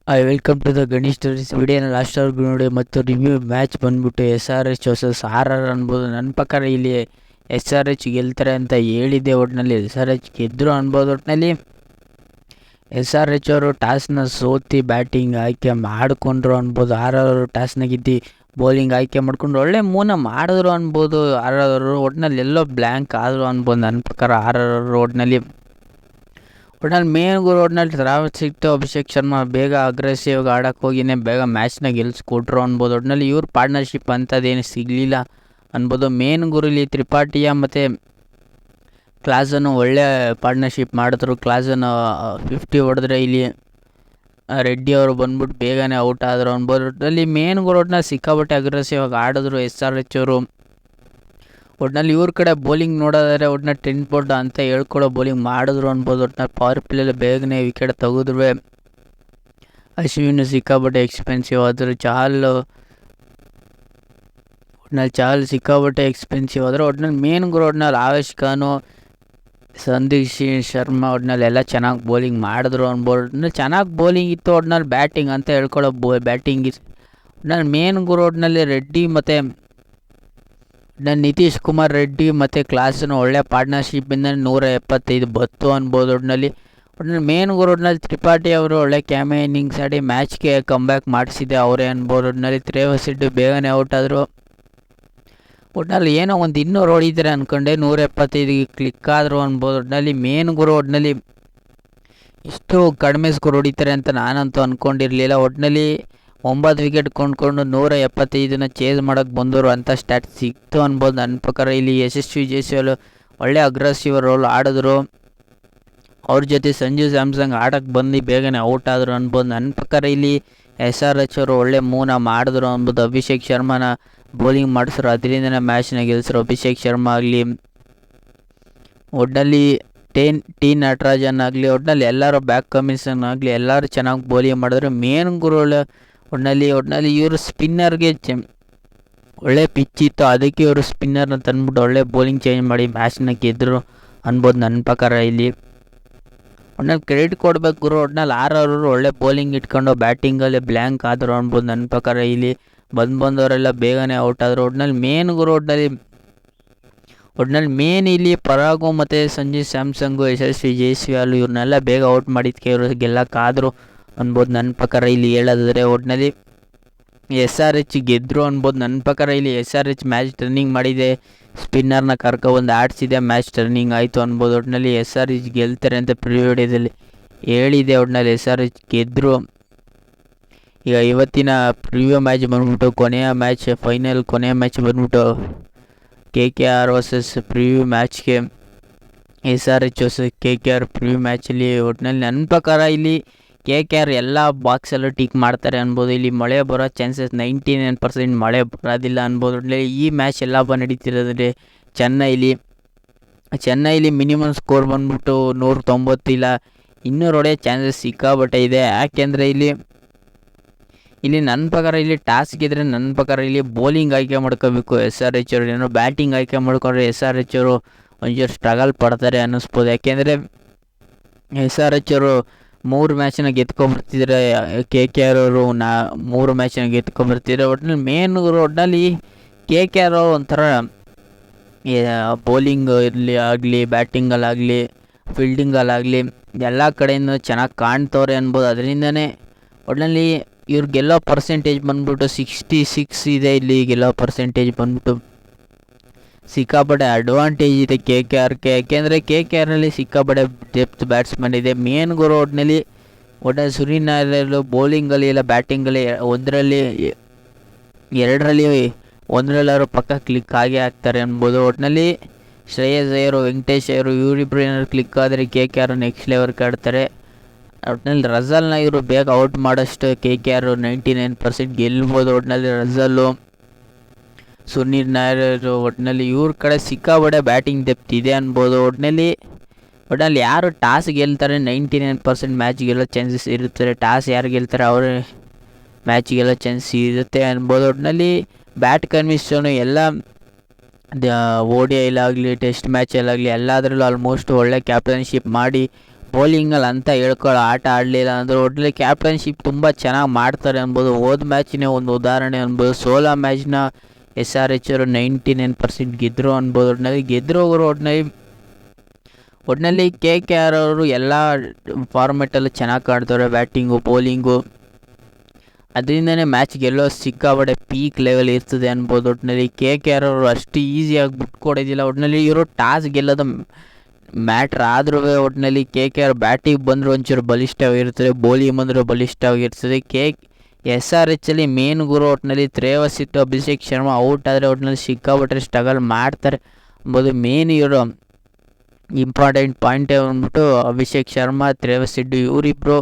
Welcome to the Ganesh stories. ವಿಡಿಯೋನ ಲಾಸ್ಟ್ವರೆಗೂ ನೋಡಿ ಮತ್ತು ರಿವ್ಯೂ ಮ್ಯಾಚ್ ಬಂದ್ಬಿಟ್ಟು SRH ವರ್ಸಸ್ RR ಅನ್ಬೋದು. ನನ್ನ ಪ್ರಕಾರ ಇಲ್ಲಿ SRH ಗೆಲ್ತಾರೆ ಅಂತ ಹೇಳಿದ್ದೆ. ಒಟ್ಟಿನಲ್ಲಿ SRH ಗೆದ್ದರು ಅನ್ಬೋದು. ಒಟ್ಟಿನಲ್ಲಿ SRH ಅವರು ಟಾಸ್ನ ಸೋತಿ ಬ್ಯಾಟಿಂಗ್ ಆಯ್ಕೆ ಮಾಡಿಕೊಂಡ್ರು ಅನ್ಬೋದು. RR ಅವರು ಟಾಸ್ನ ಗೆದ್ದು ಬೌಲಿಂಗ್ ಆಯ್ಕೆ ಮಾಡ್ಕೊಂಡು ಒಳ್ಳೆ ಮೂನ ಮಾಡಿದ್ರು ಅನ್ಬೋದು. RR ಅವರು ಒಟ್ಟಿನಲ್ಲಿ ಎಲ್ಲೋ ಬ್ಲ್ಯಾಂಕ್ ಆದರು ಅನ್ಬೋದು. ನನ್ನ ಪ್ರಕಾರ RR ಅವರು ಒಟ್ಟಿನಲ್ಲಿ ಮೇನ್ ರೋಡ್ನಲ್ಲಿ ರಾವತ್ ಸಿಕ್ತು. ಅಭಿಷೇಕ್ ಶರ್ಮಾ ಬೇಗ ಅಗ್ರೆಸಿವ್ ಆಡಕ್ಕೆ ಹೋಗಿನೇ ಬೇಗ ಮ್ಯಾಚ್ನ ಗೆಲ್ಸ್ಕೊಟ್ರು ಅನ್ಬೋದು. ಒಟ್ಟಿನಲ್ಲಿ ಇವ್ರ ಪಾರ್ಟ್ನರ್ಶಿಪ್ ಅಂಥದ್ದೇನು ಸಿಗಲಿಲ್ಲ ಅನ್ಬೋದು. ಮೇನ್ ಗುರುಲಿ ತ್ರಿಪಾಠಿಯ ಮತ್ತು ಕ್ಲಾಸನ್ನು ಒಳ್ಳೆ ಪಾರ್ಟ್ನರ್ಶಿಪ್ ಮಾಡಿದ್ರು. ಕ್ಲಾಸನ್ನು 50 ಹೊಡೆದ್ರೆ ಇಲ್ಲಿ ರೆಡ್ಡಿ ಅವರು ಬಂದ್ಬಿಟ್ಟು ಬೇಗನೆ ಔಟ್ ಆದರು ಅನ್ಬೋದು. ಒಟ್ಟಿನಲ್ಲಿ ಮೇನ್ ರೋಡ್ನ ಸಿಕ್ಕಾಪಟ್ಟೆ ಅಗ್ರೆಸಿವ್ ಆಡಿದ್ರು SRH ಅವರು. ಒಟ್ಟಿನಲ್ಲಿ ಇವ್ರ ಕಡೆ ಬೌಲಿಂಗ್ ನೋಡೋದಾದ್ರೆ ಒಟ್ಟಿನ 10 ಬೋರ್ಡ್ ಅಂತ ಹೇಳ್ಕೊಡೋ ಬೌಲಿಂಗ್ ಮಾಡಿದ್ರು ಅನ್ಬೋದು. ಒಟ್ಟಿನಲ್ಲಿ ಪವರ್ ಪ್ಲೇಲಿ ಬೇಗನೆ ವಿಕೆಟ್ ತೆಗೆದ್ರು. ಅಶ್ವಿನ್ ಸಿಕ್ಕಾಪಟ್ಟೆ ಎಕ್ಸ್ಪೆನ್ಸಿವ್ ಆದರು. ಚಾಹಲ್ ಸಿಕ್ಕಾಪಟ್ಟೆ ಎಕ್ಸ್ಪೆನ್ಸಿವ್ ಆದರು. ಒಟ್ಟಿನಲ್ಲಿ ಮೇನ್ ರೋಡ್ನಲ್ಲಿ ಆವೇಶ್ ಖಾನು, ಸಂದೀಪ್ ಶರ್ಮಾ ಒಟ್ಟಿನಲ್ಲಿ ಎಲ್ಲ ಚೆನ್ನಾಗಿ ಬೌಲಿಂಗ್ ಮಾಡಿದ್ರು ಅನ್ಬೋದು. ಒಟ್ಟಿನಲ್ಲಿ ಚೆನ್ನಾಗಿ ಬೌಲಿಂಗ್ ಇತ್ತು. ಒಟ್ಟಿನಲ್ಲಿ ಬ್ಯಾಟಿಂಗ್ ಅಂತ ಹೇಳ್ಕೊಳ್ಳೋ ಬ್ಯಾಟಿಂಗ್ ಇತ್ತು. ಒಟ್ಟಿನಲ್ಲಿ ಮೇನ್ ರೋಡ್ನಲ್ಲಿ ರೆಡ್ಡಿ ಮತ್ತು ನಿತೀಶ್ ಕುಮಾರ್ ರೆಡ್ಡಿ ಮತ್ತು ಕ್ಲಾಸನ್ನು ಒಳ್ಳೆ ಪಾರ್ಟ್ನರ್ಶಿಪ್ಪಿಂದ 175 ಬತ್ತು ಅನ್ಬೋದು. ಒಟ್ಟಿನಲ್ಲಿ ಮೇನ್ ರೋಡ್ನಲ್ಲಿ ತ್ರಿಪಾಠಿ ಅವರು ಒಳ್ಳೆ ಕ್ಯಾಮೆ ಇನ್ನಿಂಗ್ಸ್ ಆಡಿ ಮ್ಯಾಚ್ಗೆ ಕಮ್ಬ್ಯಾಕ್ ಮಾಡಿಸಿದೆ ಅವರೇ ಅನ್ಬೋದು. ಒಟ್ಟಿನಲ್ಲಿ ತ್ರೇವಸಿಟ್ಟು ಬೇಗನೆ ಔಟ್ ಆದರು. ಒಟ್ಟಿನಲ್ಲಿ ಏನೋ ಒಂದು 200 ಹೊಡಿತಾರೆ ಅಂದ್ಕೊಂಡೆ, 175ಗೆ ಕ್ಲಿಕ್ ಆದರು ಅನ್ಬೋದು. ಒಟ್ಟಿನಲ್ಲಿ ಮೇನ್ ಒಟ್ಟಿನಲ್ಲಿ ಇಷ್ಟು ಕಡಿಮೆ ಸ್ಕೋರ್ ಹೊಡಿತಾರೆ ಅಂತ ನಾನಂತೂ ಅಂದ್ಕೊಂಡಿರಲಿಲ್ಲ. ಒಟ್ಟಿನಲ್ಲಿ 9 ವಿಕೆಟ್ ಕೊಂಡ್ಕೊಂಡು 175ನ ಚೇಸ್ ಮಾಡೋಕ್ಕೆ ಬಂದವರು ಅಂತ ಸ್ಟ್ಯಾಟ್ ಸಿಕ್ತು ಅನ್ಬೋದು. ನನ್ನ ಪ್ರಕಾರ ಇಲ್ಲಿ ಯಶಸ್ವಿ ಜೈಸ್ವಾಲ್ ಒಳ್ಳೆ ಅಗ್ರೆಸಿವ್ ರೋಲ್ ಆಡಿದ್ರು. ಅವ್ರ ಜೊತೆ ಸಂಜು ಸ್ಯಾಮ್ಸಂಗ್ ಆಡಕ್ಕೆ ಬಂದು ಬೇಗನೆ ಔಟ್ ಆದರು ಅನ್ಬೋದು. ನನ್ನ ಪ್ರಕಾರ ಇಲ್ಲಿ SRH ಅವರು ಒಳ್ಳೆ ಮೂನ ಮಾಡಿದ್ರು ಅನ್ಬೋದು. ಅಭಿಷೇಕ್ ಶರ್ಮಾನ ಬೌಲಿಂಗ್ ಮಾಡಿಸಿದ್ರು, ಅದರಿಂದನೇ ಮ್ಯಾಚ್ನ ಗೆಲ್ಸಿದ್ರು. ಅಭಿಷೇಕ್ ಶರ್ಮಾ ಆಗಲಿ, ಒಟ್ಟಿನಲ್ಲಿ ಟಿ ನಟರಾಜನ್ ಆಗಲಿ, ಒಟ್ಟಿನಲ್ಲಿ ಎಲ್ಲರೂ ಬ್ಯಾಕ್ ಕಮಿಷನ್ ಆಗಲಿ ಎಲ್ಲರೂ ಚೆನ್ನಾಗಿ ಬೌಲಿಂಗ್ ಮಾಡಿದ್ರು. ಮೇನ್ ಗುರುಗಳು ಒಟ್ಟಿನಲ್ಲಿ ಇವರು ಸ್ಪಿನ್ನರ್ಗೆ ಒಳ್ಳೆ ಪಿಚ್ ಇತ್ತು, ಅದಕ್ಕೆ ಇವರು ಸ್ಪಿನ್ನರ್ನ ತಂದ್ಬಿಟ್ಟು ಒಳ್ಳೆ ಬೌಲಿಂಗ್ ಚೇಂಜ್ ಮಾಡಿ ಮ್ಯಾಚ್ನ ಗೆದ್ದರು ಅನ್ಬೋದು. ನನ್ನ ಪ್ರಕಾರ ಇಲ್ಲಿ ಒಟ್ಟಿನಲ್ಲಿ ಕ್ರೆಡಿಟ್ ಕೊಡಬೇಕು ಗುರು. ಒಟ್ಟಿನಲ್ಲಿ RR ಒಳ್ಳೆ ಬೌಲಿಂಗ್ ಇಟ್ಕೊಂಡು ಬ್ಯಾಟಿಂಗಲ್ಲಿ ಬ್ಲ್ಯಾಂಕ್ ಆದರು ಅನ್ಬೋದು. ನನ್ನ ಪ್ರಕಾರ ಇಲ್ಲಿ ಬಂದವರೆಲ್ಲ ಬೇಗನೆ ಔಟ್ ಆದರು. ಒಟ್ಟಿನಲ್ಲಿ ಮೇನ್ ಗುರು ಒಟ್ಟಿನಲ್ಲಿ ಮೇನ್ ಇಲ್ಲಿ ಪರಾಗು ಮತ್ತು ಸಂಜು ಸ್ಯಾಮ್ಸಂಗು, ಯಶಸ್ವಿ ಜೈಸ್ವಾಲ್ ಇವ್ರನ್ನೆಲ್ಲ ಬೇಗ ಔಟ್ ಮಾಡಿದ್ದಕ್ಕೆ ಇವರು ಗೆಲ್ಲಕ್ಕಾದರು ಅನ್ಬೋದು. ನನ್ನ ಪ್ರಕಾರ ಇಲ್ಲಿ ಹೇಳೋದಾದರೆ ಒಟ್ಟಿನಲ್ಲಿ SRH ಗೆದ್ದರು ಅನ್ಬೋದು. ನನ್ನ ಪ್ರಕಾರ ಇಲ್ಲಿ SRH ಮ್ಯಾಚ್ ಟರ್ನಿಂಗ್ ಮಾಡಿದೆ, ಸ್ಪಿನ್ನರ್ನ ಕರ್ಕೊಬಂದು ಆಡಿಸಿದೆ, ಮ್ಯಾಚ್ ಟರ್ನಿಂಗ್ ಆಯಿತು ಅನ್ಬೋದು. ಒಟ್ಟಿನಲ್ಲಿ SRH ಗೆಲ್ತಾರೆ ಅಂತ ಪ್ರಿವಿಡಿಯೋದಲ್ಲಿ ಹೇಳಿದೆ. ಒಟ್ಟಿನಲ್ಲಿ SRH ಗೆದ್ದರು. ಈಗ ಇವತ್ತಿನ ಪ್ರಿವ್ಯೂ ಮ್ಯಾಚ್ ಬಂದ್ಬಿಟ್ಟು ಕೊನೆಯ ಮ್ಯಾಚ್ ಬಂದ್ಬಿಟ್ಟು KKR ವರ್ಸಸ್ ಪ್ರಿವ್ಯೂ ಮ್ಯಾಚ್ಗೆ SRH ವರ್ಸಸ್ KKR ಪ್ರಿವ್ಯೂ ಮ್ಯಾಚಲ್ಲಿ. ಒಟ್ಟಿನಲ್ಲಿ ನನ್ನ ಪ್ರಕಾರ ಇಲ್ಲಿ KKR ಎಲ್ಲ ಬಾಕ್ಸಲ್ಲೂ ಟಿಕ್ ಮಾಡ್ತಾರೆ ಅನ್ಬೋದು. ಇಲ್ಲಿ ಮಳೆ ಬರೋ ಚಾನ್ಸಸ್ 99% ಮಳೆ ಬರೋದಿಲ್ಲ ಅನ್ಬೋದು. ಒಟ್ಟಿನಲ್ಲಿ ಈ ಮ್ಯಾಚ್ ಎಲ್ಲ ನಡೀತಿರೋದ್ರೆ ಚೆನ್ನೈಲಿ ಮಿನಿಮಮ್ ಸ್ಕೋರ್ ಬಂದ್ಬಿಟ್ಟು 190 ಇಲ್ಲ 200 ಹೊಡೆಯೋ ಚಾನ್ಸಸ್ ಸಿಕ್ಕಾಬಟ್ಟೆ ಇದೆ. ಯಾಕೆಂದರೆ ಇಲ್ಲಿ ನನ್ನ ಪ್ರಕಾರ ಇಲ್ಲಿ ಟಾಸ್ ಗೆದ್ರೆ ನನ್ನ ಪ್ರಕಾರ ಇಲ್ಲಿ ಬೌಲಿಂಗ್ ಆಯ್ಕೆ ಮಾಡ್ಕೋಬೇಕು SRH ಅವರು. ಏನೋ ಬ್ಯಾಟಿಂಗ್ ಆಯ್ಕೆ ಮಾಡ್ಕೊಂಡ್ರೆ SRH ಅವರು ಒಂಚೂರು ಸ್ಟ್ರಗಲ್ ಪಡ್ತಾರೆ ಅನ್ನಿಸ್ಬೋದು. ಯಾಕೆಂದರೆ SRH ಅವರು 3 ಮ್ಯಾಚನ್ನ ಗೆದ್ಕೊಂಬರ್ತಿದ್ದಾರೆ, KKR ಅವರು 3 ಮ್ಯಾಚನ್ನ ಗೆದ್ಕೊಂಬರ್ತಿದ್ದಾರೆ. ಒಟ್ಟಿನಲ್ಲಿ KKR ಅವರು ಒಂಥರ ಬೌಲಿಂಗ್ ಇರಲಿ ಆಗಲಿ, ಬ್ಯಾಟಿಂಗಲ್ಲಾಗಲಿ, ಫೀಲ್ಡಿಂಗಲ್ಲಾಗಲಿ ಎಲ್ಲ ಕಡೆಯಿಂದ ಚೆನ್ನಾಗಿ ಕಾಣ್ತವ್ರೆ ಅನ್ಬೋದು. ಅದರಿಂದನೇ ಒಟ್ಟಿನಲ್ಲಿ ಇವ್ರು ಗೆಲ್ಲೋ ಪರ್ಸೆಂಟೇಜ್ ಬಂದ್ಬಿಟ್ಟು 66 ಇದೆ. ಇಲ್ಲಿ ಗೆಲ್ಲೋ ಪರ್ಸೆಂಟೇಜ್ ಬಂದ್ಬಿಟ್ಟು ಸಿಕ್ಕಾಪಟ್ಟೆ ಅಡ್ವಾಂಟೇಜ್ ಇದೆ KKRಗೆ. ಯಾಕೆಂದರೆ KKRನಲ್ಲಿ ಸಿಕ್ಕಾಪಟ್ಟೆ ಡೆಪ್ತ್ ಬ್ಯಾಟ್ಸ್ಮನ್ ಇದೆ. ಮೇನ್ ಗುರು ಒಟ್ಟಿನಲ್ಲಿ ಸುನಿಲ್ ನಾರಾಯಣ್ ಬೌಲಿಂಗಲ್ಲಿ ಇಲ್ಲ ಬ್ಯಾಟಿಂಗಲ್ಲಿ ಒಂದರಲ್ಲಾದ್ರು ಪಕ್ಕ ಕ್ಲಿಕ್ ಆಗೇ ಆಗ್ತಾರೆ ಅನ್ಬೋದು. ಒಟ್ಟಿನಲ್ಲಿ ಶ್ರೇಯಸ್ ಅಯ್ಯರು, ವೆಂಕಟೇಶ್ ಅಯ್ಯರು ಇವರಿಬ್ಬರು ಏನಾದ್ರು ಕ್ಲಿಕ್ ಆದರೆ KKR ನೆಕ್ಸ್ಟ್ ಲೆವೆಲ್ಗೆ ಆಡ್ತಾರೆ. ಒಟ್ಟಿನಲ್ಲಿ ರಜಲ್ನ ಇವರು ಬೇಗ ಔಟ್ ಮಾಡೋಷ್ಟು KKR 99% ಗೆಲ್ಬೋದು. ಒಟ್ಟಿನಲ್ಲಿ ರಜಲ್ಲು, ಸುನೀಲ್ ನಾಯರ್ ಒಟ್ಟಿನಲ್ಲಿ ಇವ್ರ ಕಡೆ ಸಿಕ್ಕಾಪಟ್ಟೆ ಬ್ಯಾಟಿಂಗ್ ಡೆಪ್ತ್ ಇದೆ ಅನ್ಬೋದು. ಒಟ್ಟಿನಲ್ಲಿ ಯಾರು ಟಾಸ್ ಗೆಲ್ತಾರೆ 99% ಮ್ಯಾಚ್ ಗೆಲ್ಲೋ ಚಾನ್ಸಸ್ ಇರುತ್ತದೆ. ಟಾಸ್ ಯಾರು ಗೆಲ್ತಾರೆ ಅವರೇ ಮ್ಯಾಚ್ ಗೆಲ್ಲೋ ಚಾನ್ಸಸ್ ಇರುತ್ತೆ ಅನ್ಬೋದು. ಒಟ್ಟಿನಲ್ಲಿ ಬ್ಯಾಟ್ ಕನ್ವಿಷನು ಎಲ್ಲ ODIಲಾಗಲಿ ಟೆಸ್ಟ್ ಮ್ಯಾಚಲ್ಲಾಗಲಿ ಎಲ್ಲದರಲ್ಲೂ ಆಲ್ಮೋಸ್ಟ್ ಒಳ್ಳೆ ಕ್ಯಾಪ್ಟನ್ಶಿಪ್ ಮಾಡಿ ಬೌಲಿಂಗಲ್ಲಿ ಅಂತ ಹೇಳ್ಕೊಳ್ಳೋ ಆಟ ಆಡಲಿಲ್ಲ ಅಂದರೆ ಒಟ್ಟಿನಲ್ಲಿ ಕ್ಯಾಪ್ಟನ್ಶಿಪ್ ತುಂಬ ಚೆನ್ನಾಗಿ ಮಾಡ್ತಾರೆ ಅನ್ಬೋದು. ಹೋದ ಮ್ಯಾಚಿನೇ ಒಂದು ಉದಾಹರಣೆ ಅನ್ಬೋದು. 16 ಮ್ಯಾಚ್ನ SRH ಅವರು 99% ಗೆದ್ದರು ಅನ್ಬೋದು. ಒಟ್ಟಿನಲ್ಲಿ ಗೆದ್ದರು ಅವರು ಒಟ್ಟಿನಲ್ಲಿ KKR ಅವರು ಎಲ್ಲ ಫಾರ್ಮೆಟಲ್ಲೂ ಚೆನ್ನಾಗಿ ಆಡ್ತಾರೆ, ಬ್ಯಾಟಿಂಗು ಬೌಲಿಂಗು. ಅದರಿಂದನೇ ಮ್ಯಾಚ್ ಗೆಲ್ಲೋ ಸಿಕ್ಕಾಪಟ್ಟೆ ಪೀಕ್ ಲೆವೆಲ್ ಇರ್ತದೆ ಅನ್ಬೋದು. ಒಟ್ಟಿನಲ್ಲಿ KKR ಅವರು ಅಷ್ಟು ಈಸಿಯಾಗಿ ಬಿಟ್ಕೊಡೋದಿಲ್ಲ. ಒಟ್ಟಿನಲ್ಲಿ ಇವರು ಟಾಸ್ ಗೆಲ್ಲೋದು ಮ್ಯಾಟ್ರ್ ಆದ್ರೂ ಒಟ್ಟಿನಲ್ಲಿ KKR ಬ್ಯಾಟಿಂಗ್ ಬಂದರೂ ಒಂಚೂರು ಬಲಿಷ್ಠವಾಗಿರ್ತದೆ, ಬೌಲಿಂಗ್ ಬಂದರೂ ಬಲಿಷ್ಠವಾಗಿರ್ತದೆ. SRH ಅಲ್ಲಿ ಮೇನ್ ಗುರು ಒಟ್ಟಿನಲ್ಲಿ ತ್ರೇವಸಿತ್ತು, ಅಭಿಷೇಕ್ ಶರ್ಮಾ ಔಟ್ ಆದರೆ ಒಟ್ಟಿನಲ್ಲಿ ಸಿಕ್ಕಾಪಟ್ಟೆ ಸ್ಟ್ರಗಲ್ ಮಾಡ್ತಾರೆ ಅಂಬೋದು ಮೇನ್ ಇವರು ಇಂಪಾರ್ಟೆಂಟ್ ಪಾಯಿಂಟೇ ಬಂದ್ಬಿಟ್ಟು. ಅಭಿಷೇಕ್ ಶರ್ಮಾ, ತ್ರೇವಸಿದ್ದು ಇವರಿಬ್ಬರು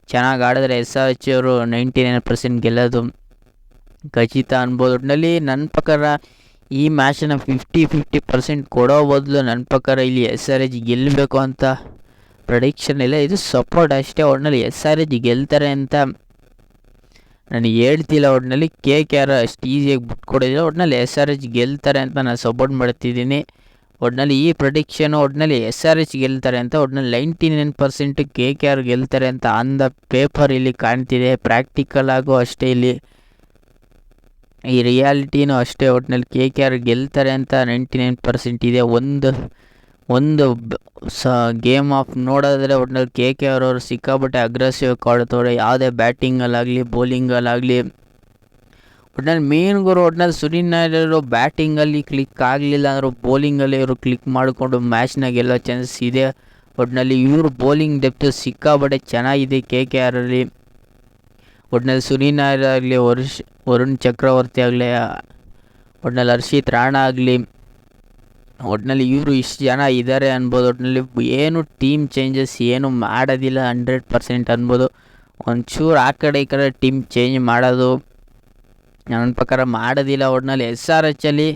ಚೆನ್ನಾಗಿ ಆಡಿದ್ರೆ SRH ಅವರು 99% ಗೆಲ್ಲೋದು ಖಚಿತ ಅನ್ಬೋದು. ಒಟ್ಟಿನಲ್ಲಿ ನನ್ನ ಪ್ರಕಾರ ಈ ಮ್ಯಾಚನ್ನ 50-50% ಕೊಡೋ ಬದಲು ನನ್ನ ಪ್ರಕಾರ ಇಲ್ಲಿ SRH ಗೆಲ್ಲಬೇಕು ಅಂತ ಪ್ರೆಡಿಕ್ಷನ್ ಇಲ್ಲ, ಇದು ಸಪೋರ್ಟ್ ಅಷ್ಟೇ. ಒಟ್ಟಿನಲ್ಲಿ SRH ಗೆಲ್ತಾರೆ ಅಂತ ನಾನು ಹೇಳ್ತಿಲ್ಲ. ಒಟ್ಟಿನಲ್ಲಿ KKR ಅಷ್ಟು ಈಸಿಯಾಗಿ ಬಿಟ್ಕೊಡೋದಿಲ್ಲ. ಒಟ್ಟಿನಲ್ಲಿ SRH ಗೆಲ್ತಾರೆ ಅಂತ ನಾನು ಸಪೋರ್ಟ್ ಮಾಡ್ತಿದ್ದೀನಿ. ಒಟ್ಟಿನಲ್ಲಿ ಈ ಪ್ರೆಡಿಕ್ಷನು ಒಟ್ಟಿನಲ್ಲಿ SRH ಗೆಲ್ತಾರೆ ಅಂತ, ಒಟ್ಟಿನಲ್ಲಿ 99% KKR ಗೆಲ್ತಾರೆ ಅಂತ ಆನ್ ದ ಪೇಪರ್ ಇಲ್ಲಿ ಕಾಣ್ತಿದೆ. ಪ್ರಾಕ್ಟಿಕಲ್ ಆಗೋ ಅಷ್ಟೇ, ಇಲ್ಲಿ ಈ ರಿಯಾಲಿಟಿನೂ ಅಷ್ಟೇ. ಒಟ್ಟಿನಲ್ಲಿ KKR ಗೆಲ್ತಾರೆ ಅಂತ 99% ಇದೆ. ಒಂದು ಗೇಮ್ ಆಫ್ ನೋಡೋದ್ರೆ ಒಟ್ಟಿನಲ್ಲಿ KKR ಅವರು ಸಿಕ್ಕಾಪಟ್ಟೆ ಅಗ್ರೆಸಿವ್ ಆಡ್ತವ್ರೆ, ಯಾವುದೇ ಬ್ಯಾಟಿಂಗಲ್ಲಾಗಲಿ ಬೌಲಿಂಗಲ್ಲಾಗಲಿ. ಒಟ್ಟಿನಲ್ಲಿ ಮೇನ್ ಗುರು ಒಟ್ಟಿನಲ್ಲಿ ಸುನಿಲ್ ನಾಯರ್ ಬ್ಯಾಟಿಂಗಲ್ಲಿ ಕ್ಲಿಕ್ ಆಗಲಿಲ್ಲ ಅಂದರು ಬೌಲಿಂಗಲ್ಲಿ ಇವರು ಕ್ಲಿಕ್ ಮಾಡಿಕೊಂಡು ಮ್ಯಾಚ್ನ ಗೆಲ್ಲೋ ಚಾನ್ಸಸ್ ಇದೆ. ಒಟ್ಟಿನಲ್ಲಿ ಇವರು ಬೌಲಿಂಗ್ ಡೆಪ್ತ್ ಸಿಕ್ಕಾಪಟ್ಟೆ ಚೆನ್ನಾಗಿದೆ KKR ಅಲ್ಲಿ. ಒಟ್ಟಿನಲ್ಲಿ ಸುನಿಲ್ ನಾಯರ್ ಆಗಲಿ, ವರುಣ್ ಚಕ್ರವರ್ತಿ ಆಗಲಿ, ಒಟ್ಟಿನಲ್ಲಿ ಹರ್ಷಿತ್ ರಾಣಾ ಆಗಲಿ, ಒಟ್ಟಿನಲ್ಲಿ ಇವರು ಇಷ್ಟು ಜನ ಇದ್ದಾರೆ ಅನ್ಬೋದು. ಒಟ್ಟಿನಲ್ಲಿ ಏನು ಟೀಮ್ ಚೇಂಜಸ್ ಏನು ಮಾಡೋದಿಲ್ಲ 100% ಅನ್ಬೋದು. ಒಂಚೂರು ಆ ಕಡೆ ಈ ಕಡೆ ಟೀಮ್ ಚೇಂಜ್ ಮಾಡೋದು ನನ್ನ ಪ್ರಕಾರ ಮಾಡೋದಿಲ್ಲ. ಒಟ್ಟಿನಲ್ಲಿ SRH ಅಲ್ಲಿ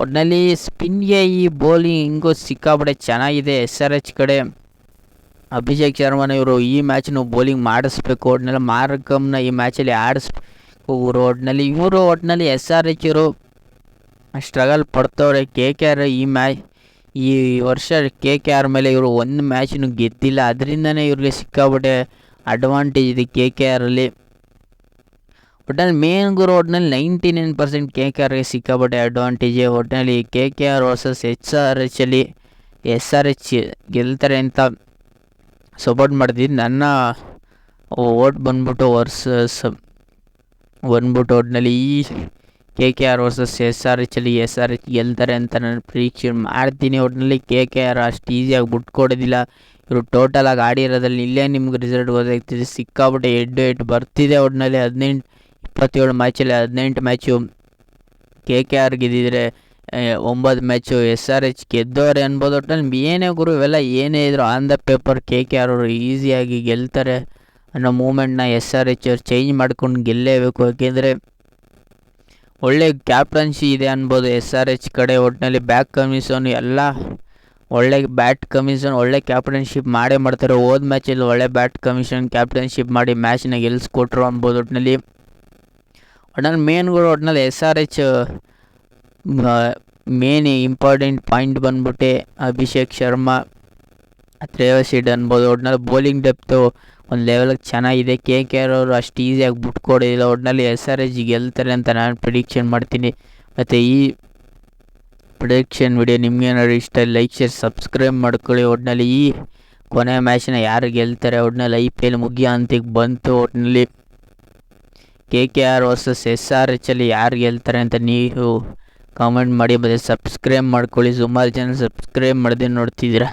ಒಟ್ಟಿನಲ್ಲಿ ಸ್ಪಿನ್ಗೆ ಈ ಬೌಲಿಂಗು ಸಿಕ್ಕಾಪಟ್ಟೆ ಚೆನ್ನಾಗಿದೆ SRH ಕಡೆ. ಅಭಿಷೇಕ್ ಶರ್ಮಾನ ಇವರು ಈ ಮ್ಯಾಚ್ನು ಬೌಲಿಂಗ್ ಮಾಡಿಸ್ಬೇಕು. ಒಟ್ಟಿನಲ್ಲಿ ಮಾರ್ಕಮ್ನ ಈ ಮ್ಯಾಚಲ್ಲಿ ಆಡಿಸ್ಬೇಕು ಇವರು. ಒಟ್ಟಿನಲ್ಲಿ SRH ಇವರು ಸ್ಟ್ರಗಲ್ ಪಡ್ತವ್ರೆ. KKR ಈ ವರ್ಷ KKR ಮೇಲೆ ಇವರು ಒಂದು ಮ್ಯಾಚ್ನು ಗೆದ್ದಿಲ್ಲ, ಅದರಿಂದನೇ ಇವ್ರಿಗೆ ಸಿಕ್ಕಾಪಟ್ಟೆ ಅಡ್ವಾಂಟೇಜ್ ಇದೆ KKR ಅಲ್ಲಿ. ಒಟ್ಟಿನಲ್ಲಿ ಮೇನ್ ಗುರು ಒಟ್ಟಿನಲ್ಲಿ 99% KKRಗೆ ಸಿಕ್ಕಾಪಟ್ಟೆ ಅಡ್ವಾಂಟೇಜ್. ಒಟ್ಟಿನಲ್ಲಿ KKR ವರ್ಸಸ್ SRH ಅಲ್ಲಿ SRH ಗೆಲ್ತಾರೆ ಅಂತ ಸಪೋರ್ಟ್ ಮಾಡ್ತಿದ್ದು. ನನ್ನ ಓಟ್ ಬಂದ್ಬಿಟ್ಟು ಒಟ್ಟಿನಲ್ಲಿ ಈ KKR ವರ್ಸಸ್ SRH ಅಲ್ಲಿ SRH ಗೆಲ್ತಾರೆ ಅಂತ ನಾನು ಪ್ರಿಡಿಕ್ಷನ್ ಮಾಡ್ತೀನಿ. ಒಟ್ಟಿನಲ್ಲಿ KKR ಅಷ್ಟು ಈಸಿಯಾಗಿ ಬಿಟ್ಕೊಡೋದಿಲ್ಲ. ಇವರು ಟೋಟಲಾಗಿ ಆಡಿರೋದ್ರಲ್ಲಿ ಇಲ್ಲೇ ನಿಮ್ಗೆ ರಿಸಲ್ಟ್ ಗೊತ್ತಾಗ್ತಿದೆ, ಸಿಕ್ಕಾಪಟ್ಟೆ ಹೆಡ್ ಬರ್ತಿದೆ. ಒಟ್ಟಿನಲ್ಲಿ 27 ಮ್ಯಾಚಲ್ಲಿ 18 ಮ್ಯಾಚು KKR ಗೆದ್ದಿದ್ರೆ 9 ಮ್ಯಾಚು SRH ಗೆದ್ದವ್ರೆ ಅನ್ಬೋದು. ಒಟ್ಟಿನಲ್ಲಿ ಏನೇ ಗುರು ಇವೆಲ್ಲ ಏನೇ ಇದ್ರು ಆನ್ ದ ಪೇಪರ್ KKR ಅವರು ಈಸಿಯಾಗಿ ಗೆಲ್ತಾರೆ ಅನ್ನೋ ಮೂಮೆಂಟ್ನ SRH ಅವ್ರು ಚೇಂಜ್ ಮಾಡ್ಕೊಂಡು ಗೆಲ್ಲೇಬೇಕು. ಯಾಕೆಂದರೆ ಒಳ್ಳೆ ಕ್ಯಾಪ್ಟನ್ಸಿ ಇದೆ ಅನ್ಬೋದು SRH ಕಡೆ. ಒಟ್ಟಿನಲ್ಲಿ ಬ್ಯಾಕ್ ಕಮಿಷನ್ ಎಲ್ಲ ಒಳ್ಳೆ ಬ್ಯಾಟ್ ಕಮಿಷನ್, ಒಳ್ಳೆ ಕ್ಯಾಪ್ಟನ್ಶಿಪ್ ಮಾಡೇ ಮಾಡ್ತಾರೆ. ಹೋದ ಮ್ಯಾಚಲ್ಲಿ ಒಳ್ಳೆ ಬ್ಯಾಟ್ ಕಮಿಷನ್ ಕ್ಯಾಪ್ಟನ್ಶಿಪ್ ಮಾಡಿ ಮ್ಯಾಚ್ನ ಗೆಲ್ಲಿಸ್ಕೊಟ್ರು ಅನ್ಬೋದು. ಒಟ್ಟಿನಲ್ಲಿ ಮೇನ್ಗಳು ಒಟ್ಟಿನಲ್ಲಿ SRH ಮೇನ್ ಇಂಪಾರ್ಟೆಂಟ್ ಪಾಯಿಂಟ್ ಬಂದ್ಬಿಟ್ಟೆ ಅಭಿಷೇಕ್ ಶರ್ಮಾ, ತ್ರೇವಸಿಡ್ ಅನ್ಬೋದು. ಒಟ್ಟಿನಲ್ಲಿ ಬೌಲಿಂಗ್ ಡೆಪ್ತು ಒಂದು ಲೆವೆಲ್ಗೆ ಚೆನ್ನಾಗಿದೆ. KKR ಅವರು ಅಷ್ಟು ಈಸಿಯಾಗಿ ಬಿಟ್ಕೊಡೋದಿಲ್ಲ. ಒಟ್ಟಿನಲ್ಲಿ SRH ಗೆಲ್ತಾರೆ ಅಂತ ನಾನು ಪ್ರಿಡಿಕ್ಷನ್ ಮಾಡ್ತೀನಿ. ಮತ್ತು ಈ ಪ್ರಿಡಿಕ್ಷನ್ ವಿಡಿಯೋ ನಿಮ್ಗೇನಾದ್ರು ಇಷ್ಟ ಲೈಕ್ ಶೇರ್ ಸಬ್ಸ್ಕ್ರೈಬ್ ಮಾಡ್ಕೊಳ್ಳಿ. ಒಟ್ಟಿನಲ್ಲಿ ಈ ಕೊನೆ ಮ್ಯಾಚ್ನ ಯಾರು ಗೆಲ್ತಾರೆ, ಒಟ್ಟಿನಲ್ಲಿ IPL ಮುಗಿಯೋ ಅಂತಿಗೆ ಬಂತು. ಒಟ್ಟಿನಲ್ಲಿ KKR ವರ್ಸಸ್ SRH ಅಲ್ಲಿ ಯಾರು ಗೆಲ್ತಾರೆ ಅಂತ ನೀವು ಕಾಮೆಂಟ್ ಮಾಡಿ. ಮತ್ತು ಸಬ್ಸ್ಕ್ರೈಬ್ ಮಾಡ್ಕೊಳ್ಳಿ. ಸುಮಾರು ಜನ ಸಬ್ಸ್ಕ್ರೈಬ್ ಮಾಡದೆ ನೋಡ್ತಿದ್ದೀರಾ.